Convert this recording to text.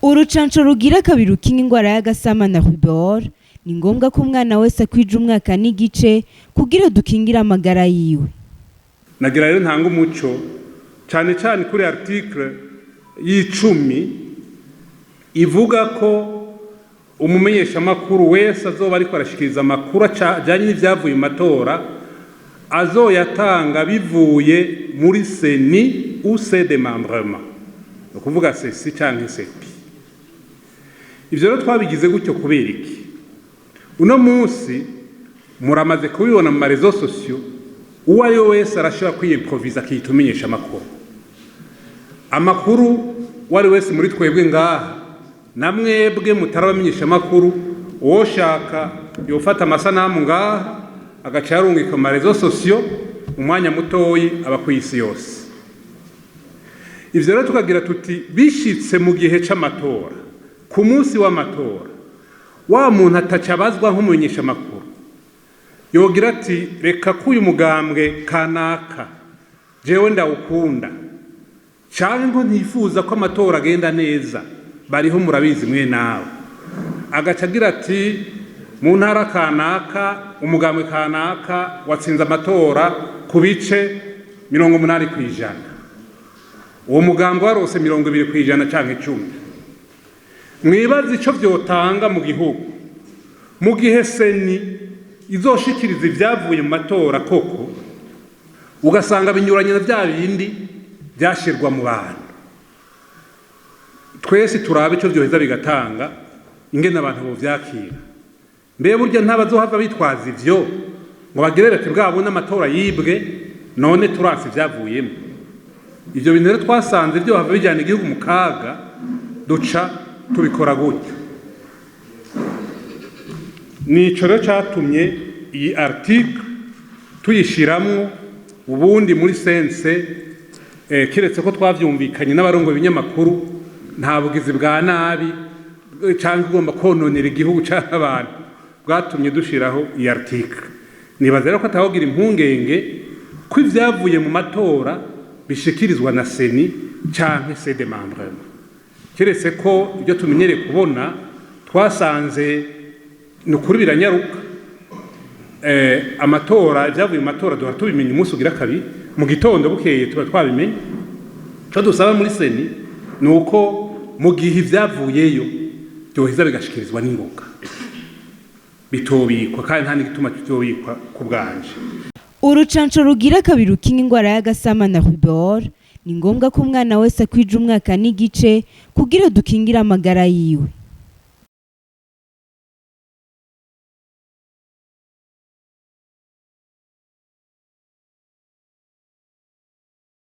Urucanco rugira kabiri rukinga ingwara y'agasama na rubéole ni ngombwa ko umwana wese akwije umwaka n'igice kugira dukingire amagara yiwe. Nagira rero ntanga umuco cyane cyane kuri article y'10 ivuga ko umumenyesha makuru wese azoba ariko arashikiriza amakuru ajanye n'ivyavuye mu matora azoyatanga bivuye muri seni ou ses démembrements, no kuvuga sesi canke sepi. Ivyo rero twabigize gutyo kubera iki? Uno munsi muramaze kubibona mu marezo sociaux, uwo ari we wese arashobora kwiyimproviza akitumenyesha amakuru uwo ari wese muri twebwe ngaha namwebwe mutarabamenyesha amakuru uwoshaka yofata amasanamu ngaha agaca yarungika mu marezo sociaux umwanya mutoyi aba kw'isi yose. Ivyo rero tukagira tuti bishitse mu gihe c'amatora, ku munsi w'amatora wa muntu atacabazwa nk'umumenyesha amakuru yogira ati reka kuyu mugambwe kanaka jewe ndawukunda canke ngo ntifuza ko amatora agenda neza, bariho murabizi mwe nawe, agaca agira ati mu ntara kanaka umugambwe kanaka watsinze amatora ku bice 80%, uwo mugambwe warose 20% canke 10%. Mwibaza ico vyotanga mu gihugu mu gihe seni izoshikiriza ivyavuye mu matora koko ugasanga binyuranye na vya bindi byashirwa mu bantu. Twese turabe ico vyoheza bigatanga ingene abantu bo vyakira. Mbe burya ntabazohava bitwaza ivyo ngo bagire bati bwabo n'amatora yibwe none turase vyavuyemo. Ivyo bintu rero twasanze vyo hava bijana igihugu mu kaga, duca tubikora gutyo. Nico rero catumye iyi article tuyishiramwo ubundi muri sense kiretse ko twavyumvikanye n'abarongo b'ibinyamakuru nta bugizi bwa nabi canke ugomba kononera igihugu c'abantu bwatumye dushiraho iyi article. Nibaza rero ko atahogira impungenge ko ivyavuye mu matora bishikirizwa na seni canke ses démembrements. Kiretse ko ibyo tumenyereye kubona twasanze nukuri biranyaruka. Amatora byavuye mu matora duha tubimenye umunsi ugira kabiri mu gitondo bukeye tuba twabimenye. Cyo dusaba muri seni nuko mu gihe ivyavuyeyo byoheza bigashikirizwa n'ingoga bitobikwa kandi nta n'igituma cyobikwa ku bwanje. Urucanco rugira kabiri rukinga ingwara y'agasama na rubéole ni ngombwa ko umwana wese akwije umwaka n'igice kugira dukingire amagara yiwe.